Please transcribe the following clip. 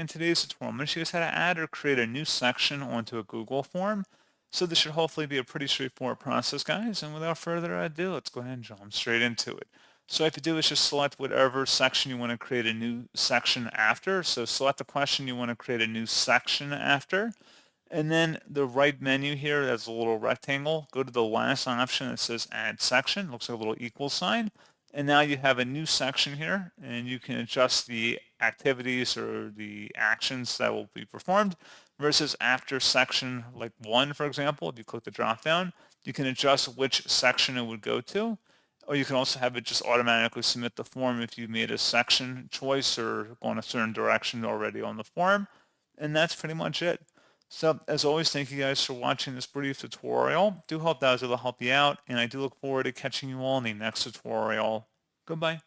in today's tutorial. I'm going to show you guys how to add or create a new section onto a Google form. So this should hopefully be a pretty straightforward process, guys. And without further ado, let's go ahead and jump straight into it. So all you have to do is just select whatever section you want to create a new section after. So select the question you want to create a new section after. And then the right menu here, there's a little rectangle. Go to the last option that says Add Section. Looks like a little equal sign. And now you have a new section here, and you can adjust the activities or the actions that will be performed versus after section like 1, for example. If you click the drop down, you can adjust which section it would go to. Or you can also have it just automatically submit the form if you made a section choice or go in a certain direction already on the form. And that's pretty much it. So as always, thank you guys for watching this brief tutorial. Do hope that was able to help you out, and I do look forward to catching you all in the next tutorial. Goodbye.